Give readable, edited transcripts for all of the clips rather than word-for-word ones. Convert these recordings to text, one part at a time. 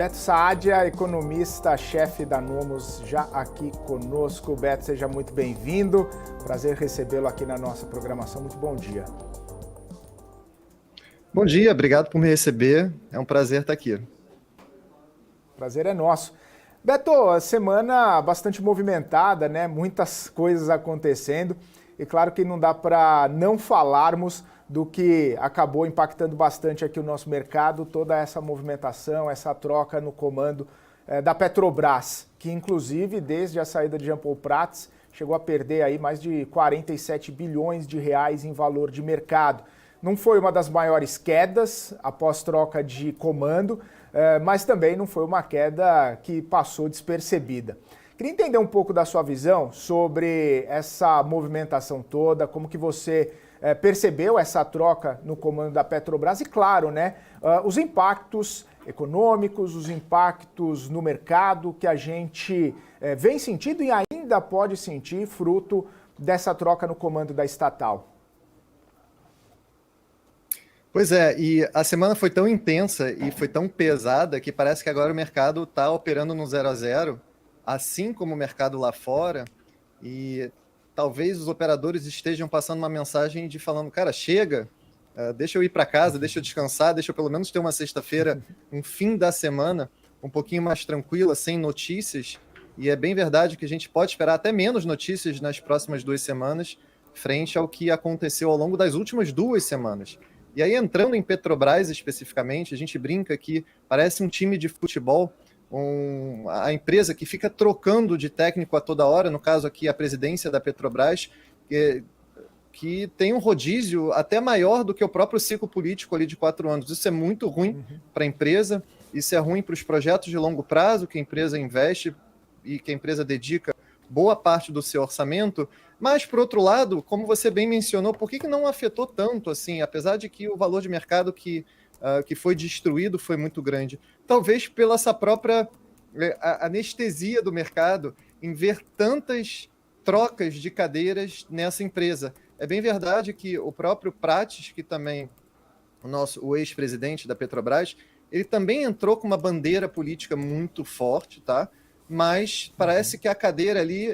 Beto Saadia, economista-chefe da Nomos, já aqui conosco. Beto, seja muito bem-vindo. Prazer recebê-lo aqui na nossa programação. Muito bom dia. Bom dia, obrigado por me receber. É um prazer estar aqui. Prazer é nosso. Beto, a semana bastante movimentada, né? Muitas coisas acontecendo. E claro que não dá para não falarmos do que acabou impactando bastante aqui o nosso mercado, toda essa movimentação, essa troca no comando da Petrobras, que inclusive desde a saída de Jean Paul Prats chegou a perder aí mais de 47 bilhões de reais em valor de mercado. Não foi uma das maiores quedas após troca de comando, mas também não foi uma queda que passou despercebida. Queria entender um pouco da sua visão sobre essa movimentação toda, como que você percebeu essa troca no comando da Petrobras e, claro, né, os impactos econômicos, os impactos no mercado que a gente vem sentindo e ainda pode sentir fruto dessa troca no comando da estatal. Pois é, e a semana foi tão intensa e foi tão pesada que parece que agora o mercado está operando no 0 a 0, assim como o mercado lá fora, e talvez os operadores estejam passando uma mensagem de falando, cara, chega, deixa eu ir para casa, deixa eu descansar, deixa eu pelo menos ter uma sexta-feira, um fim da semana um pouquinho mais tranquila, sem notícias, e é bem verdade que a gente pode esperar até menos notícias nas próximas 2 semanas, frente ao que aconteceu ao longo das últimas 2 semanas. E aí, entrando em Petrobras especificamente, a gente brinca que parece um time de futebol, a empresa que fica trocando de técnico a toda hora, no caso aqui a presidência da Petrobras, que tem um rodízio até maior do que o próprio ciclo político ali de 4 anos. Isso é muito ruim para a empresa, isso é ruim para os projetos de longo prazo que a empresa investe e que a empresa dedica boa parte do seu orçamento, mas, por outro lado, como você bem mencionou, por que não afetou tanto assim, apesar de que o valor de mercado que foi destruído foi muito grande? Talvez pela essa própria anestesia do mercado em ver tantas trocas de cadeiras nessa empresa. É bem verdade que o próprio Prates, que também o ex-presidente da Petrobras, ele também entrou com uma bandeira política muito forte, tá? Mas parece que a cadeira ali,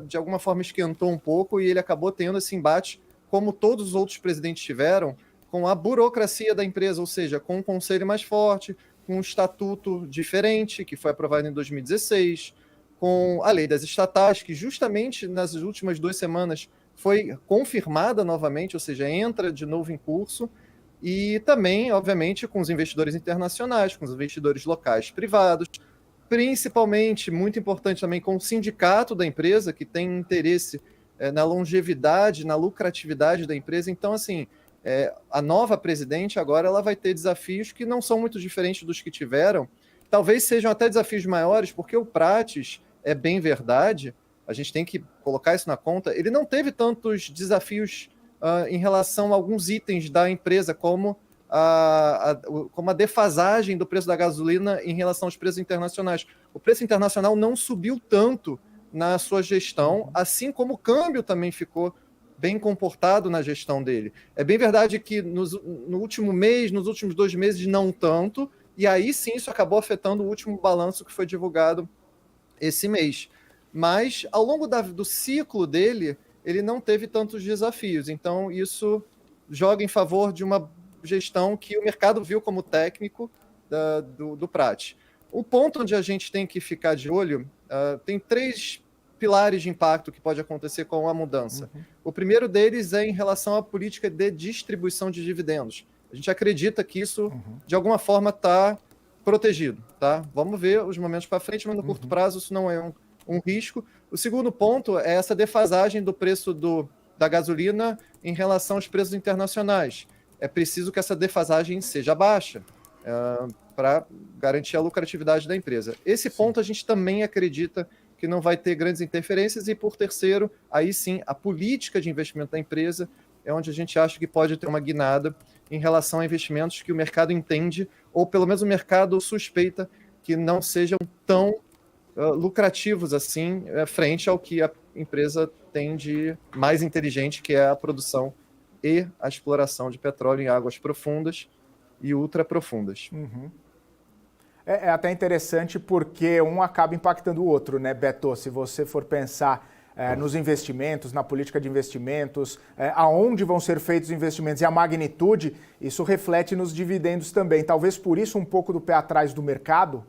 de alguma forma, esquentou um pouco e ele acabou tendo esse embate, como todos os outros presidentes tiveram, com a burocracia da empresa, ou seja, com um conselho mais forte, com um estatuto diferente, que foi aprovado em 2016, com a lei das estatais, que justamente nas últimas 2 semanas foi confirmada novamente, ou seja, entra de novo em curso, e também, obviamente, com os investidores internacionais, com os investidores locais privados, principalmente, muito importante também, com o sindicato da empresa, que tem interesse na longevidade, na lucratividade da empresa. Então, assim, a nova presidente agora ela vai ter desafios que não são muito diferentes dos que tiveram. Talvez sejam até desafios maiores, porque o Prates, é bem verdade, a gente tem que colocar isso na conta, ele não teve tantos desafios em relação a alguns itens da empresa, como a defasagem do preço da gasolina em relação aos preços internacionais. O preço internacional não subiu tanto na sua gestão, assim como o câmbio também ficou bem comportado na gestão dele. É bem verdade que no último mês, nos últimos 2 meses, não tanto, e aí sim isso acabou afetando o último balanço que foi divulgado esse mês. Mas ao longo do ciclo dele, ele não teve tantos desafios. Então isso joga em favor de uma gestão que o mercado viu como técnico do Prat. O ponto onde a gente tem que ficar de olho, tem 3 pilares de impacto que pode acontecer com a mudança. O primeiro deles é em relação à política de distribuição de dividendos. A gente acredita que isso, de alguma forma, está protegido. Tá? Vamos ver os momentos para frente, mas no curto prazo isso não é um risco. O segundo ponto é essa defasagem do preço da gasolina em relação aos preços internacionais. É preciso que essa defasagem seja baixa para garantir a lucratividade da empresa. Esse ponto a gente também acredita que não vai ter grandes interferências e, por terceiro, aí sim, a política de investimento da empresa é onde a gente acha que pode ter uma guinada em relação a investimentos que o mercado entende, ou pelo menos o mercado suspeita que não sejam tão lucrativos assim, frente ao que a empresa tem de mais inteligente, que é a produção e a exploração de petróleo em águas profundas e ultraprofundas. É até interessante porque um acaba impactando o outro, né, Beto? Se você for pensar nos investimentos, na política de investimentos, aonde vão ser feitos os investimentos e a magnitude, isso reflete nos dividendos também. Talvez por isso um pouco do pé atrás do mercado?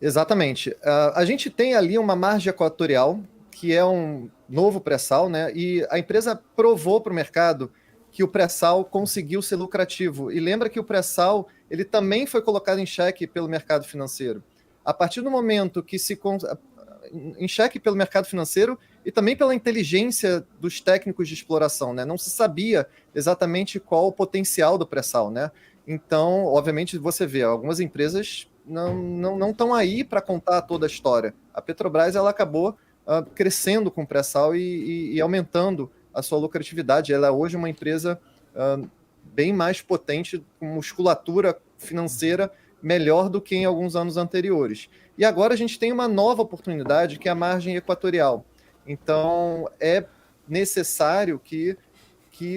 Exatamente. A gente tem ali uma margem equatorial, que é um novo pré-sal, né? E a empresa provou para o mercado que o pré-sal conseguiu ser lucrativo. E lembra que o pré-sal ele também foi colocado em xeque pelo mercado financeiro. A partir do momento que em xeque pelo mercado financeiro e também pela inteligência dos técnicos de exploração, né? Não se sabia exatamente qual o potencial do pré-sal, né? Então, obviamente, você vê, algumas empresas não estão aí para contar toda a história. A Petrobras ela acabou crescendo com o pré-sal e aumentando a sua lucratividade. Ela é hoje uma empresa bem mais potente, com musculatura financeira melhor do que em alguns anos anteriores. E agora a gente tem uma nova oportunidade, que é a margem equatorial. Então, é necessário que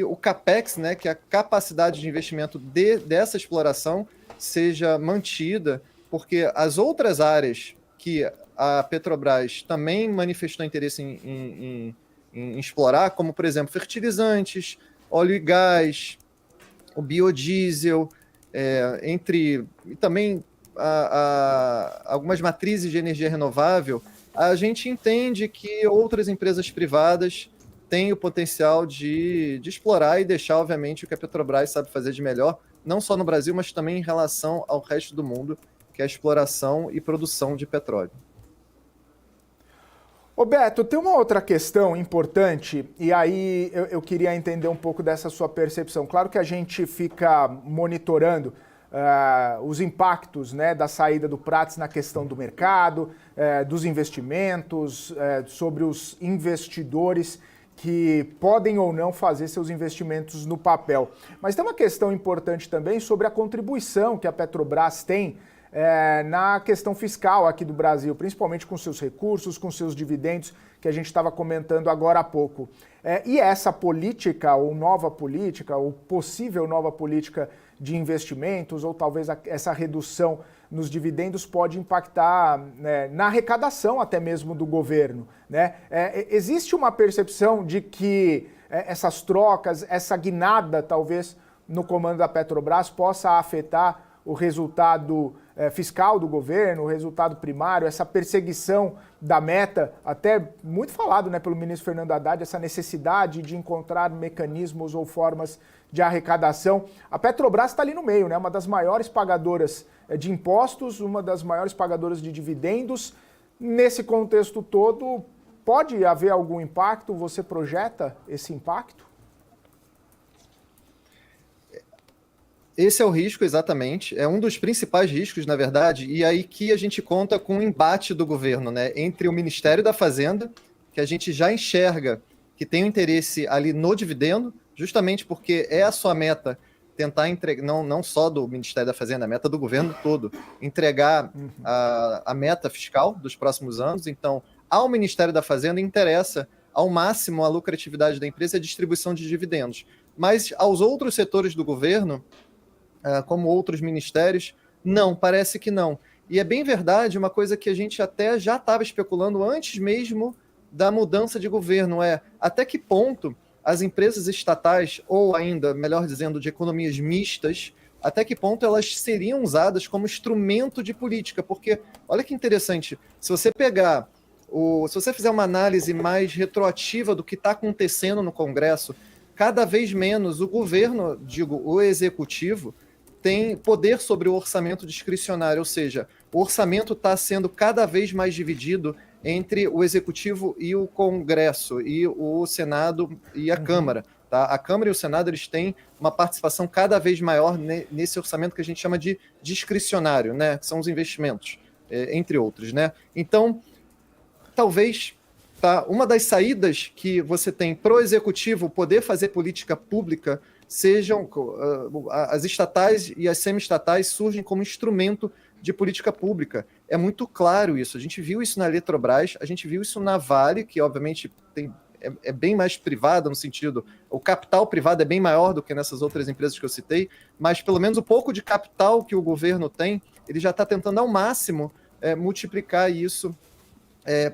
o CAPEX, né, que é a capacidade de investimento dessa exploração, seja mantida, porque as outras áreas que a Petrobras também manifestou interesse em explorar, como, por exemplo, fertilizantes, óleo e gás, o biodiesel, e também algumas matrizes de energia renovável, a gente entende que outras empresas privadas têm o potencial de explorar e deixar, obviamente, o que a Petrobras sabe fazer de melhor, não só no Brasil, mas também em relação ao resto do mundo, que é a exploração e produção de petróleo. Ô Beto, tem uma outra questão importante, e aí eu queria entender um pouco dessa sua percepção. Claro que a gente fica monitorando os impactos, né, da saída do Prats na questão do mercado, dos investimentos, sobre os investidores que podem ou não fazer seus investimentos no papel. Mas tem uma questão importante também sobre a contribuição que a Petrobras tem na questão fiscal aqui do Brasil, principalmente com seus recursos, com seus dividendos, que a gente estava comentando agora há pouco. E essa política, ou nova política, ou possível nova política de investimentos, ou talvez essa redução nos dividendos pode impactar, né, na arrecadação até mesmo do governo, né? Existe uma percepção de que essas trocas, essa guinada talvez no comando da Petrobras possa afetar o resultado fiscal do governo, o resultado primário, essa perseguição da meta, até muito falado, né, pelo ministro Fernando Haddad, essa necessidade de encontrar mecanismos ou formas de arrecadação. A Petrobras está ali no meio, né, uma das maiores pagadoras de impostos, uma das maiores pagadoras de dividendos. Nesse contexto todo, pode haver algum impacto? Você projeta esse impacto? Esse é o risco, exatamente. É um dos principais riscos, na verdade, e aí que a gente conta com o embate do governo, né, entre o Ministério da Fazenda, que a gente já enxerga que tem um interesse ali no dividendo, justamente porque é a sua meta tentar entregar, não só do Ministério da Fazenda, a meta do governo todo, entregar a meta fiscal dos próximos anos. Então, ao Ministério da Fazenda interessa ao máximo a lucratividade da empresa e a distribuição de dividendos. Mas aos outros setores do governo, como outros ministérios, não, parece que não. E é bem verdade, uma coisa que a gente até já estava especulando antes mesmo da mudança de governo, até que ponto as empresas estatais, ou ainda, melhor dizendo, de economias mistas, até que ponto elas seriam usadas como instrumento de política, porque, olha que interessante, se você fizer uma análise mais retroativa do que está acontecendo no Congresso, cada vez menos o governo, o executivo, tem poder sobre o orçamento discricionário, ou seja, o orçamento está sendo cada vez mais dividido entre o Executivo e o Congresso, e o Senado e a Câmara. Tá? A Câmara e o Senado eles têm uma participação cada vez maior nesse orçamento que a gente chama de discricionário, né? Que são os investimentos, entre outros. Né? Então, talvez uma das saídas que você tem para o Executivo poder fazer política pública sejam as estatais e as semi-estatais surgem como instrumento de política pública. É muito claro isso. A gente viu isso na Eletrobras, a gente viu isso na Vale, que obviamente é bem mais privada, no sentido, o capital privado é bem maior do que nessas outras empresas que eu citei, mas pelo menos o pouco de capital que o governo tem, ele já está tentando ao máximo multiplicar isso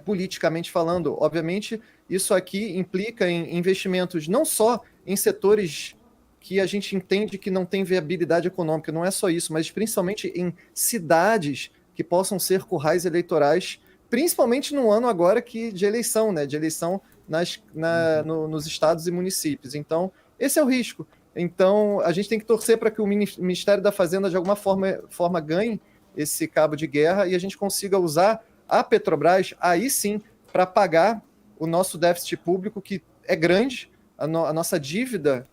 politicamente falando. Obviamente, isso aqui implica em investimentos não só em setores que a gente entende que não tem viabilidade econômica, não é só isso, mas principalmente em cidades que possam ser currais eleitorais, principalmente no ano agora de eleição, né? De eleição nos estados e municípios. Então, esse é o risco. Então, a gente tem que torcer para que o Ministério da Fazenda, de alguma forma ganhe esse cabo de guerra e a gente consiga usar a Petrobras, aí sim, para pagar o nosso déficit público, que é grande, a nossa dívida,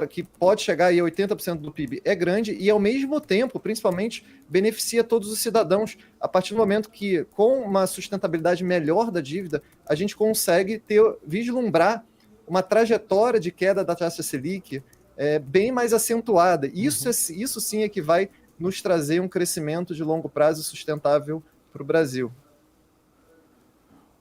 que pode chegar aí a 80% do PIB, é grande e, ao mesmo tempo, principalmente, beneficia todos os cidadãos. A partir do momento que, com uma sustentabilidade melhor da dívida, a gente consegue vislumbrar uma trajetória de queda da taxa Selic bem mais acentuada. Isso sim é que vai nos trazer um crescimento de longo prazo sustentável para o Brasil.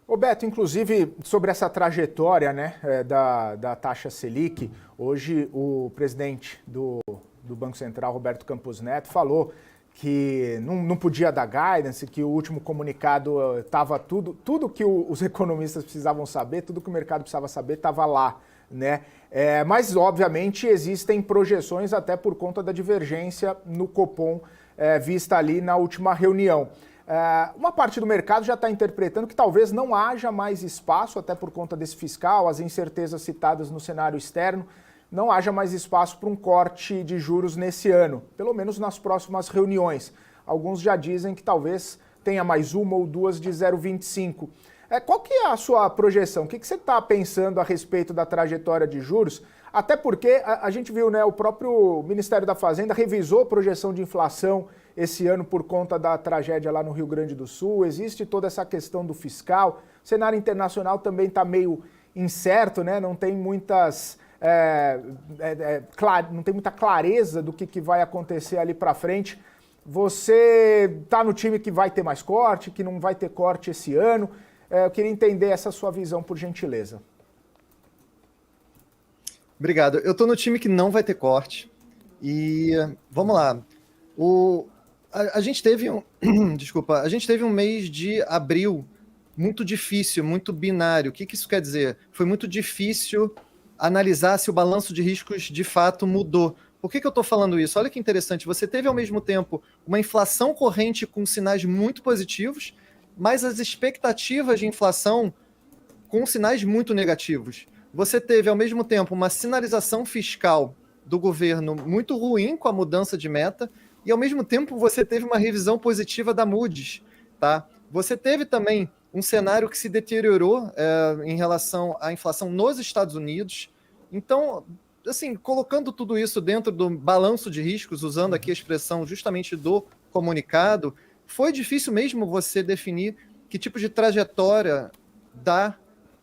Ô Beto, inclusive sobre essa trajetória, né, da taxa Selic, hoje o presidente do Banco Central, Roberto Campos Neto, falou que não podia dar guidance, que o último comunicado estava tudo que os economistas precisavam saber, tudo que o mercado precisava saber estava lá, né? Mas, obviamente, existem projeções até por conta da divergência no Copom vista ali na última reunião. Uma parte do mercado já está interpretando que talvez não haja mais espaço, até por conta desse fiscal, as incertezas citadas no cenário externo, não haja mais espaço para um corte de juros nesse ano, pelo menos nas próximas reuniões. Alguns já dizem que talvez tenha mais uma ou duas de 0,25. Qual que é a sua projeção? O que você está pensando a respeito da trajetória de juros? Até porque a gente viu, né, o próprio Ministério da Fazenda revisou a projeção de inflação esse ano por conta da tragédia lá no Rio Grande do Sul. Existe toda essa questão do fiscal. O cenário internacional também está meio incerto, né? Não tem muitas... não tem muita clareza do que vai acontecer ali para frente. Você está no time que vai ter mais corte, que não vai ter corte esse ano. Eu queria entender essa sua visão, por gentileza. Obrigado. Eu estou no time que não vai ter corte. E vamos lá. A gente teve a gente teve um mês de abril muito difícil, muito binário. O que isso quer dizer? Foi muito difícil analisar se o balanço de riscos de fato mudou. Por que eu estou falando isso? Olha que interessante. Você teve, ao mesmo tempo, uma inflação corrente com sinais muito positivos, mas as expectativas de inflação com sinais muito negativos. Você teve, ao mesmo tempo, uma sinalização fiscal do governo muito ruim com a mudança de meta, e, ao mesmo tempo, você teve uma revisão positiva da Moody's. Tá? Você teve também um cenário que se deteriorou em relação à inflação nos Estados Unidos. Então, assim, colocando tudo isso dentro do balanço de riscos, usando aqui a expressão justamente do comunicado, foi difícil mesmo você definir que tipo de trajetória dá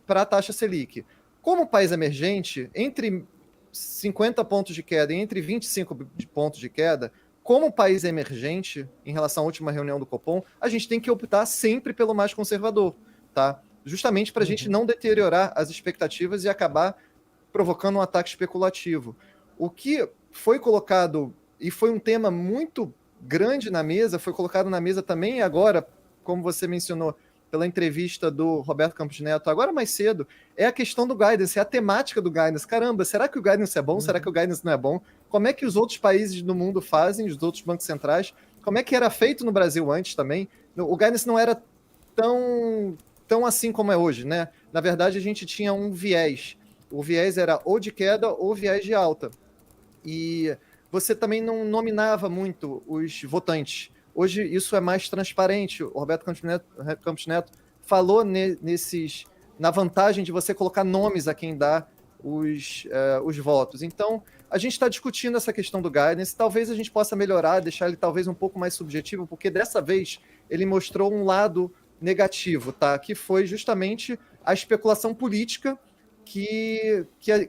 para a taxa Selic. Como país emergente, entre 50 pontos de queda e entre 25 pontos de queda, como país emergente, em relação à última reunião do Copom, a gente tem que optar sempre pelo mais conservador, tá? Justamente para a gente não deteriorar as expectativas e acabar provocando um ataque especulativo. O que foi colocado, e foi um tema muito grande na mesa, foi colocado na mesa também agora, como você mencionou, pela entrevista do Roberto Campos Neto, agora mais cedo, é a questão do guidance, é a temática do guidance. Caramba, será que o guidance é bom? Será que o guidance não é bom? Como é que os outros países do mundo fazem, os outros bancos centrais? Como é que era feito no Brasil antes também? O guidance não era tão assim como é hoje, né? Na verdade, a gente tinha um viés. O viés era ou de queda ou viés de alta. E você também não nominava muito os votantes. Hoje isso é mais transparente. O Roberto Campos Neto falou na vantagem de você colocar nomes a quem dá os votos. Então, a gente está discutindo essa questão do guidance. Talvez a gente possa melhorar, deixar ele talvez um pouco mais subjetivo, porque dessa vez ele mostrou um lado negativo, tá? Que foi justamente a especulação política que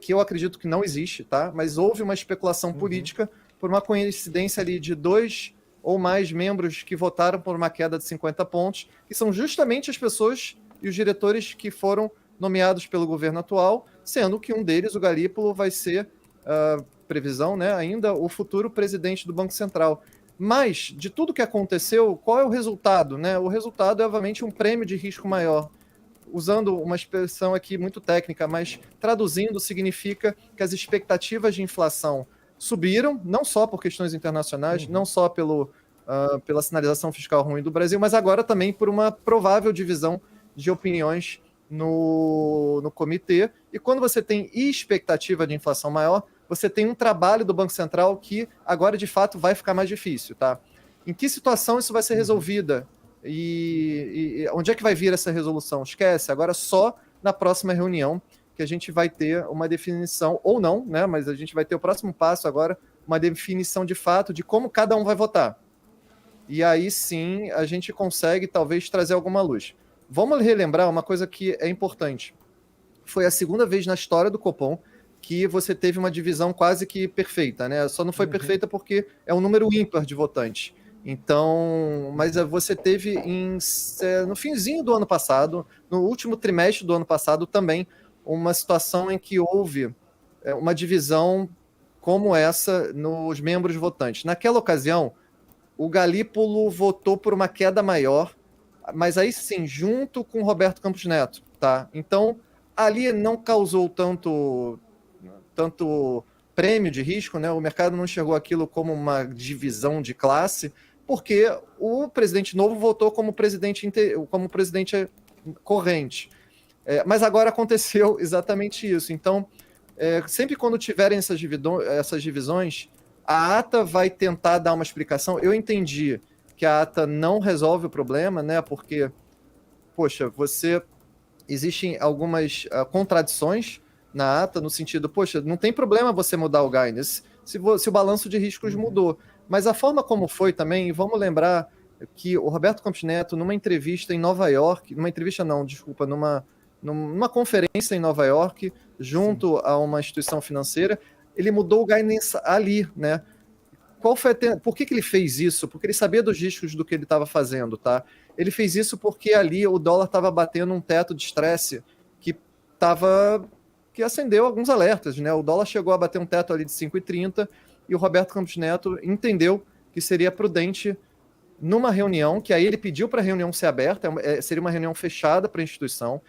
eu acredito que não existe, tá? Mas houve uma especulação política por uma coincidência ali de 2 ou mais membros que votaram por uma queda de 50 pontos, que são justamente as pessoas e os diretores que foram nomeados pelo governo atual, sendo que um deles, o Galípolo, vai ser, previsão, né, ainda o futuro presidente do Banco Central. Mas, de tudo que aconteceu, qual é o resultado? Né? O resultado é, obviamente, um prêmio de risco maior. Usando uma expressão aqui muito técnica, mas traduzindo, significa que as expectativas de inflação subiram, não só por questões internacionais, não só pela sinalização fiscal ruim do Brasil, mas agora também por uma provável divisão de opiniões no comitê. E quando você tem expectativa de inflação maior, você tem um trabalho do Banco Central que agora, de fato, vai ficar mais difícil. Tá? Em que situação isso vai ser resolvida? E onde é que vai vir essa resolução? Esquece, agora só na próxima reunião que a gente vai ter uma definição, ou não, né? Mas a gente vai ter o próximo passo agora, uma definição de fato de como cada um vai votar. E aí sim a gente consegue talvez trazer alguma luz. Vamos relembrar uma coisa que é importante. Foi a segunda vez na história do Copom que você teve uma divisão quase que perfeita, né? Só não foi perfeita porque é um número ímpar de votantes. Então, mas você teve no finzinho do ano passado, no último trimestre do ano passado também, uma situação em que houve uma divisão como essa nos membros votantes. Naquela ocasião, o Galípolo votou por uma queda maior, mas aí sim, junto com o Roberto Campos Neto, tá? Então, ali não causou tanto prêmio de risco, né? O mercado não enxergou aquilo como uma divisão de classe, porque o presidente novo votou como presidente corrente. Mas agora aconteceu exatamente isso. Então, sempre quando tiverem essas divisões, a ata vai tentar dar uma explicação. Eu entendi que a ata não resolve o problema, né? Porque, poxa, existem algumas contradições na ata, no sentido, poxa, não tem problema você mudar o guidance se o balanço de riscos mudou. Mas a forma como foi também, vamos lembrar que o Roberto Campos Neto, numa entrevista em Nova York, numa conferência em Nova York, junto a uma instituição financeira, ele mudou o guidance ali, né? Por que ele fez isso? Porque ele sabia dos riscos do que ele estava fazendo, tá? Ele fez isso porque ali o dólar estava batendo um teto de estresse que acendeu alguns alertas, né? O dólar chegou a bater um teto ali de 5,30 e o Roberto Campos Neto entendeu que seria prudente numa reunião, que aí ele pediu para a reunião ser aberta, seria uma reunião fechada para a instituição.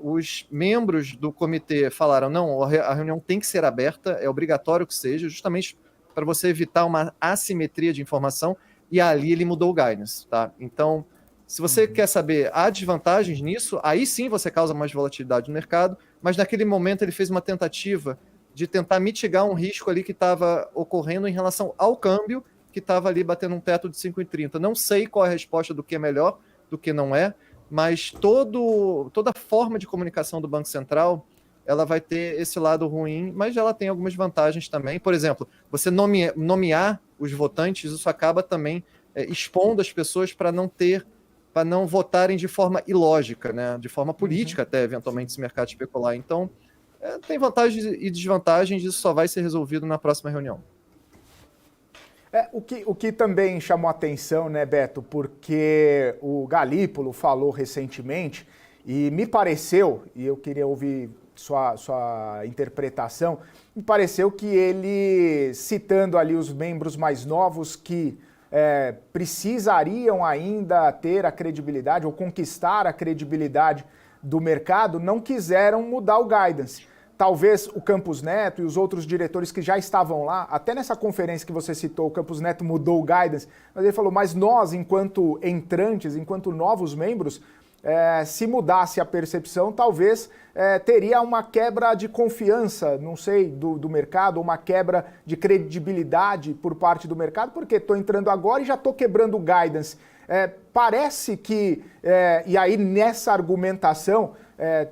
Os membros do comitê falaram, não, a reunião tem que ser aberta, é obrigatório que seja, justamente para você evitar uma assimetria de informação, e ali ele mudou o guidance, tá? Então, se você quer saber, há desvantagens nisso, aí sim você causa mais volatilidade no mercado, mas naquele momento ele fez uma tentativa de tentar mitigar um risco ali que estava ocorrendo em relação ao câmbio, que estava ali batendo um teto de 5,30. Não sei qual é a resposta do que é melhor, do que não é, mas toda forma de comunicação do Banco Central, ela vai ter esse lado ruim, mas ela tem algumas vantagens também. Por exemplo, você nomear os votantes, isso acaba também expondo as pessoas para não votarem de forma ilógica, né? De forma política até, eventualmente, se o mercado especular. Então, tem vantagens e desvantagens, isso só vai ser resolvido na próxima reunião. O que também chamou atenção, né, Beto, porque o Galípolo falou recentemente e me pareceu, e eu queria ouvir sua interpretação, me pareceu que ele, citando ali os membros mais novos que precisariam ainda ter a credibilidade ou conquistar a credibilidade do mercado, não quiseram mudar o guidance. Talvez o Campos Neto e os outros diretores que já estavam lá, até nessa conferência que você citou, o Campos Neto mudou o guidance, mas ele falou, mas nós, enquanto entrantes, enquanto novos membros, se mudasse a percepção, talvez teria uma quebra de confiança, não sei, do mercado, uma quebra de credibilidade por parte do mercado, porque estou entrando agora e já estou quebrando o guidance. Parece que, e aí nessa argumentação,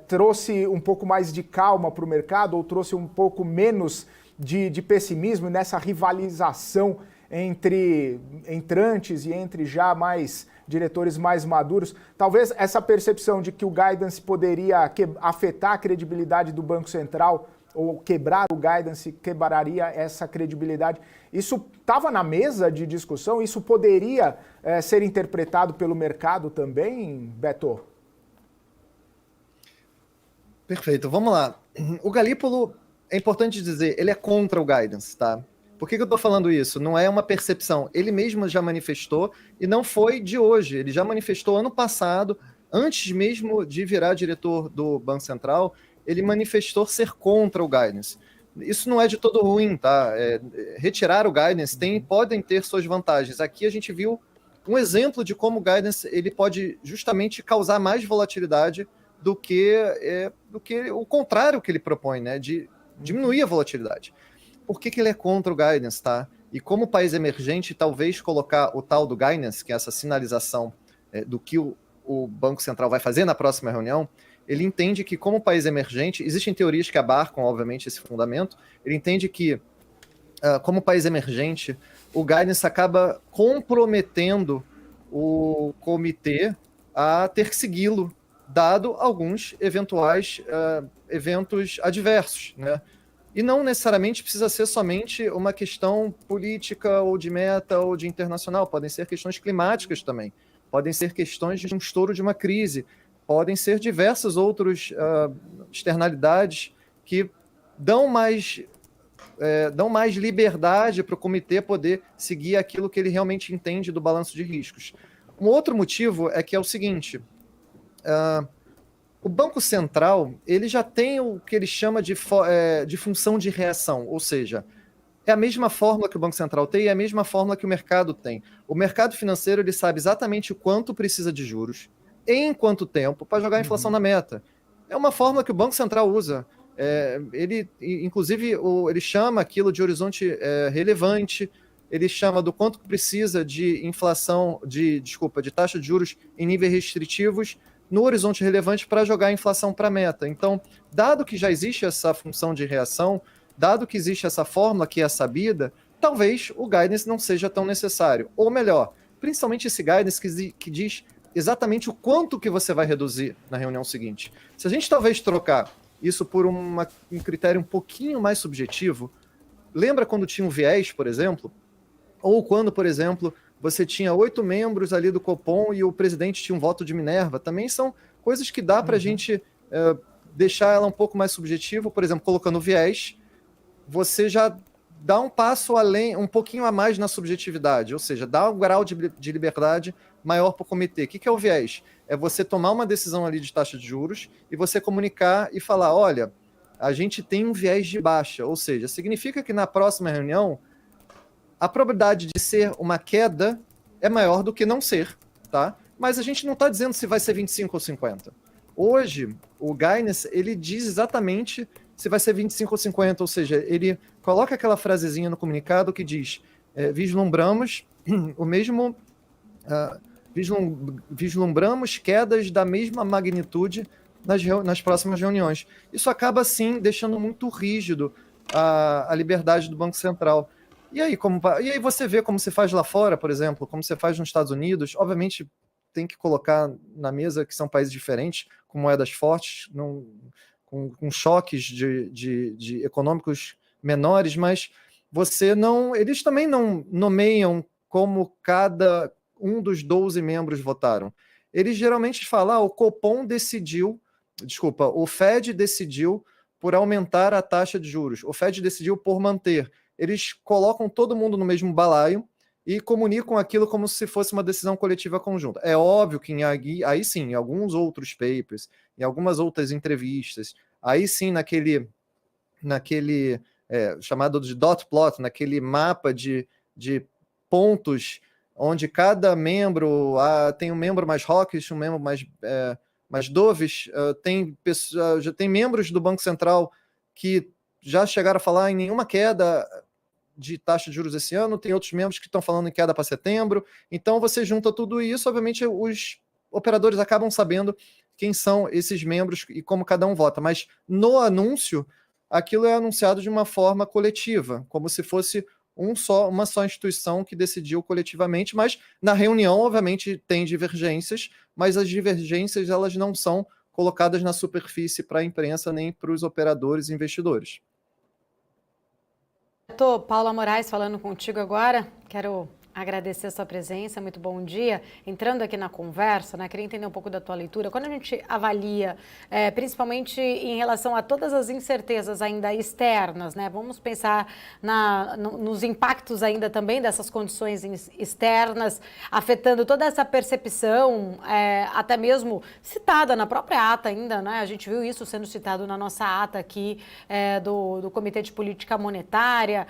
trouxe um pouco mais de calma para o mercado ou trouxe um pouco menos de pessimismo nessa rivalização entre entrantes e entre já mais diretores mais maduros. Talvez essa percepção de que o guidance poderia afetar a credibilidade do Banco Central ou quebrar o guidance, quebraria essa credibilidade. Isso estava na mesa de discussão? Isso poderia ser interpretado pelo mercado também, Beto? Perfeito, vamos lá. O Galípolo, é importante dizer, ele é contra o guidance, tá? Por que eu estou falando isso? Não é uma percepção. Ele mesmo já manifestou, e não foi de hoje. Ele já manifestou ano passado, antes mesmo de virar diretor do Banco Central, ele manifestou ser contra o guidance. Isso não é de todo ruim, tá? Retirar o guidance podem ter suas vantagens. Aqui a gente viu um exemplo de como o guidance ele pode justamente causar mais volatilidade do que o contrário que ele propõe, né? De diminuir a volatilidade. Por que ele é contra o guidance, tá? E como país emergente, talvez colocar o tal do guidance, que é essa sinalização do que o Banco Central vai fazer na próxima reunião, ele entende que como país emergente, existem teorias que abarcam, obviamente, esse fundamento, ele entende que, como país emergente, o guidance acaba comprometendo o comitê a ter que segui-lo, dado alguns eventuais eventos adversos, né? E não necessariamente precisa ser somente uma questão política ou de meta ou de internacional, podem ser questões climáticas também, podem ser questões de um estouro de uma crise, podem ser diversas outras externalidades que dão mais liberdade para o comitê poder seguir aquilo que ele realmente entende do balanço de riscos. Um outro motivo é que é o seguinte, o Banco Central ele já tem o que ele chama de função de reação, ou seja, é a mesma fórmula que o Banco Central tem e é a mesma fórmula que o mercado tem. O mercado financeiro ele sabe exatamente o quanto precisa de juros, em quanto tempo, para jogar a inflação na meta. É uma fórmula que o Banco Central usa. Inclusive, ele chama aquilo de horizonte relevante, ele chama do quanto precisa de inflação, de taxa de juros em níveis restritivos, no horizonte relevante para jogar a inflação para a meta. Então, dado que já existe essa função de reação, dado que existe essa fórmula que é sabida, talvez o guidance não seja tão necessário. Ou melhor, principalmente esse guidance que diz exatamente o quanto que você vai reduzir na reunião seguinte. Se a gente talvez trocar isso por um critério um pouquinho mais subjetivo, lembra quando tinha um viés, por exemplo? Ou quando, por exemplo, você tinha 8 membros ali do Copom e o presidente tinha um voto de Minerva, também são coisas que dá para a gente deixar ela um pouco mais subjetiva, por exemplo, colocando viés, você já dá um passo além, um pouquinho a mais na subjetividade, ou seja, dá um grau de liberdade maior para o comitê. O que é o viés? É você tomar uma decisão ali de taxa de juros e você comunicar e falar, olha, a gente tem um viés de baixa, ou seja, significa que na próxima reunião a probabilidade de ser uma queda é maior do que não ser, tá? Mas a gente não está dizendo se vai ser 25 ou 50. Hoje, o guidance, ele diz exatamente se vai ser 25 ou 50, ou seja, ele coloca aquela frasezinha no comunicado que diz vislumbramos o mesmo... vislumbramos quedas da mesma magnitude nas próximas reuniões. Isso acaba, sim, deixando muito rígido a liberdade do Banco Central. E aí você vê como se faz lá fora, por exemplo, como você faz nos Estados Unidos. Obviamente, tem que colocar na mesa que são países diferentes, com moedas fortes, com choques de econômicos menores, mas eles também não nomeiam como cada um dos 12 membros votaram. Eles geralmente falam, o Fed decidiu por aumentar a taxa de juros, o Fed decidiu por manter. Eles colocam todo mundo no mesmo balaio e comunicam aquilo como se fosse uma decisão coletiva conjunta. É óbvio que aí sim, em alguns outros papers, em algumas outras entrevistas, aí sim naquele chamado de dot plot, naquele mapa de pontos onde cada membro tem um membro mais hawkish, um membro mais dovish, já tem membros do Banco Central que já chegaram a falar em nenhuma queda de taxa de juros esse ano, tem outros membros que estão falando em queda para setembro. Então você junta tudo isso, obviamente os operadores acabam sabendo quem são esses membros e como cada um vota, mas no anúncio aquilo é anunciado de uma forma coletiva, como se fosse uma só instituição que decidiu coletivamente, mas na reunião, obviamente, tem divergências, mas as divergências elas não são colocadas na superfície para a imprensa nem para os operadores e investidores. Paula Moraes falando contigo agora. Quero Agradecer a sua presença, muito bom dia. Entrando aqui na conversa, né, queria entender um pouco da tua leitura. Quando a gente avalia, principalmente em relação a todas as incertezas ainda externas, né, vamos pensar nos impactos ainda também dessas condições externas, afetando toda essa percepção, até mesmo citada na própria ata ainda, né, a gente viu isso sendo citado na nossa ata aqui do Comitê de Política Monetária,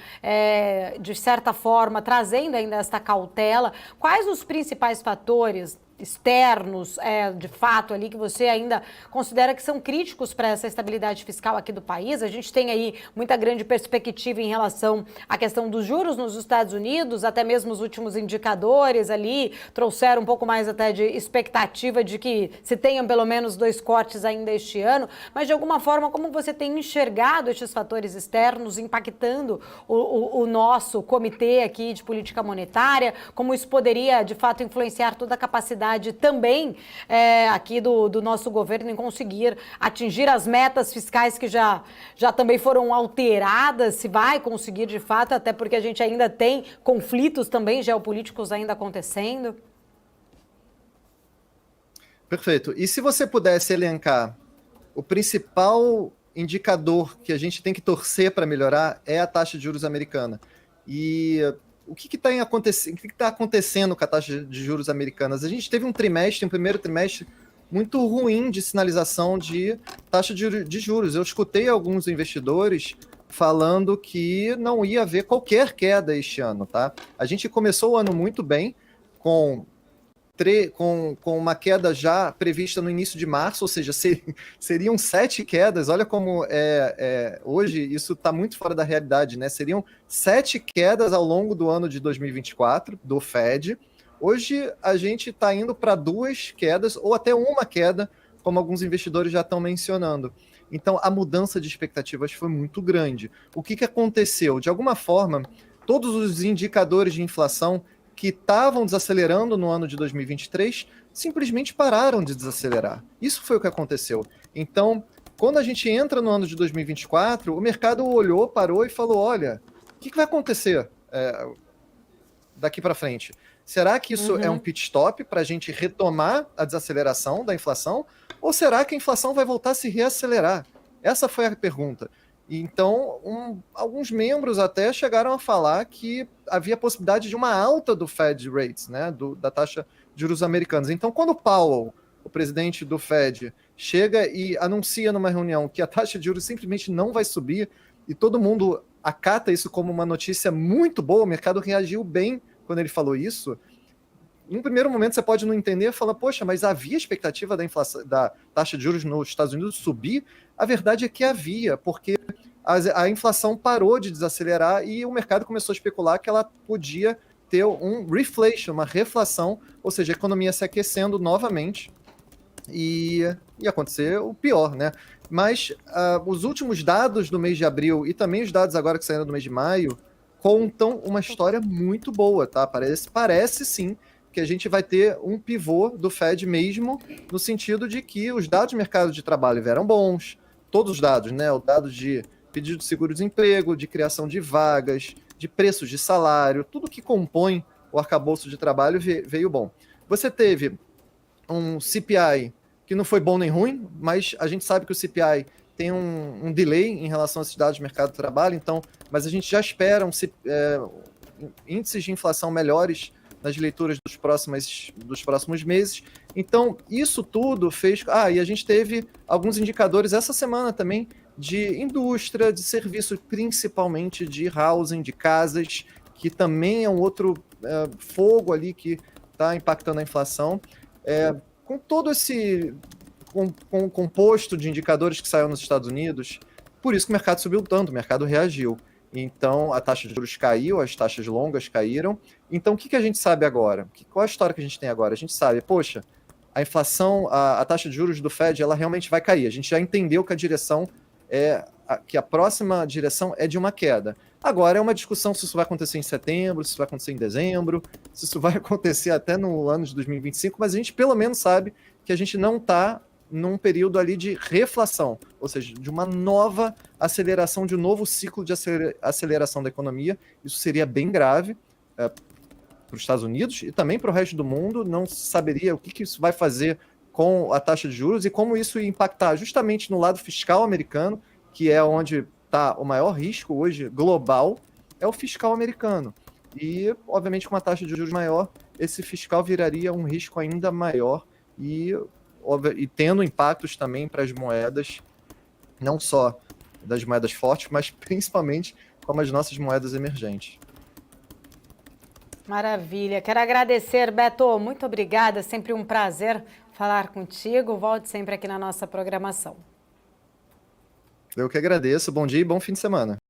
de certa forma, trazendo ainda esta cautela. Quais os principais fatores externos, de fato, ali que você ainda considera que são críticos para essa estabilidade fiscal aqui do país? A gente tem aí muita grande perspectiva em relação à questão dos juros nos Estados Unidos, até mesmo os últimos indicadores ali trouxeram um pouco mais até de expectativa de que se tenham pelo menos 2 cortes ainda este ano, mas de alguma forma, como você tem enxergado estes fatores externos impactando o nosso comitê aqui de política monetária, como isso poderia, de fato, influenciar toda a capacidade também aqui do nosso governo em conseguir atingir as metas fiscais que já também foram alteradas, se vai conseguir de fato, até porque a gente ainda tem conflitos também geopolíticos ainda acontecendo? Perfeito. E se você pudesse elencar o principal indicador que a gente tem que torcer para melhorar é a taxa de juros americana. E o que está acontecendo com a taxa de juros americanas? A gente teve um primeiro trimestre, muito ruim de sinalização de taxa de juros. Eu escutei alguns investidores falando que não ia haver qualquer queda este ano, tá? A gente começou o ano muito bem, com uma queda já prevista no início de março, ou seja, seriam 7 quedas. Olha como hoje isso está muito fora da realidade, né? Seriam 7 quedas ao longo do ano de 2024 do Fed. Hoje a gente está indo para 2 quedas ou até uma queda, como alguns investidores já estão mencionando. Então a mudança de expectativas foi muito grande. O que aconteceu? De alguma forma, todos os indicadores de inflação que estavam desacelerando no ano de 2023, simplesmente pararam de desacelerar. Isso foi o que aconteceu. Então, quando a gente entra no ano de 2024, o mercado olhou, parou e falou, olha, o que vai acontecer daqui para frente? Será que isso é um pit stop para a gente retomar a desaceleração da inflação? Ou será que a inflação vai voltar a se reacelerar? Essa foi a pergunta. Então, alguns membros até chegaram a falar que havia possibilidade de uma alta do Fed Rates, né, da taxa de juros americanos. Então, quando o Powell, o presidente do Fed, chega e anuncia numa reunião que a taxa de juros simplesmente não vai subir, e todo mundo acata isso como uma notícia muito boa, o mercado reagiu bem quando ele falou isso. Em um primeiro momento você pode não entender e falar, poxa, mas havia expectativa da taxa de juros nos Estados Unidos subir? A verdade é que havia, porque a inflação parou de desacelerar e o mercado começou a especular que ela podia ter um reflation, uma reflação, ou seja, a economia se aquecendo novamente e acontecer o pior, né? Mas os últimos dados do mês de abril e também os dados agora que saíram do mês de maio contam uma história muito boa, tá? Parece sim que a gente vai ter um pivô do Fed mesmo, no sentido de que os dados do mercado de trabalho vieram bons, todos os dados, né? O dado de pedido de seguro-desemprego, de criação de vagas, de preços de salário, tudo que compõe o arcabouço de trabalho veio bom. Você teve um CPI que não foi bom nem ruim, mas a gente sabe que o CPI tem um delay em relação a esses dados do mercado de trabalho, então, mas a gente já espera índices de inflação melhores nas leituras dos próximos meses. Então, isso tudo fez... e a gente teve alguns indicadores essa semana também de indústria, de serviço, principalmente de housing, de casas, que também é um outro fogo ali que está impactando a inflação. Com todo esse composto de indicadores que saiu nos Estados Unidos, por isso que o mercado subiu tanto, o mercado reagiu. Então, a taxa de juros caiu, as taxas longas caíram. Então, o que a gente sabe agora? Qual a história que a gente tem agora? A gente sabe, poxa, a inflação, a taxa de juros do Fed, ela realmente vai cair. A gente já entendeu que que a próxima direção é de uma queda. Agora é uma discussão se isso vai acontecer em setembro, se isso vai acontecer em dezembro, se isso vai acontecer até no ano de 2025, mas a gente pelo menos sabe que a gente não está num período ali de reflação, ou seja, de uma nova aceleração, de um novo ciclo de aceleração da economia. Isso seria bem grave. os Estados Unidos e também para o resto do mundo, não saberia o que isso vai fazer com a taxa de juros e como isso ia impactar justamente no lado fiscal americano, que é onde está o maior risco hoje global, é o fiscal americano. E, obviamente, com uma taxa de juros maior, esse fiscal viraria um risco ainda maior e tendo impactos também para as moedas, não só das moedas fortes, mas principalmente como as nossas moedas emergentes. Maravilha. Quero agradecer, Beto. Muito obrigada. Sempre um prazer falar contigo. Volte sempre aqui na nossa programação. Eu que agradeço. Bom dia e bom fim de semana.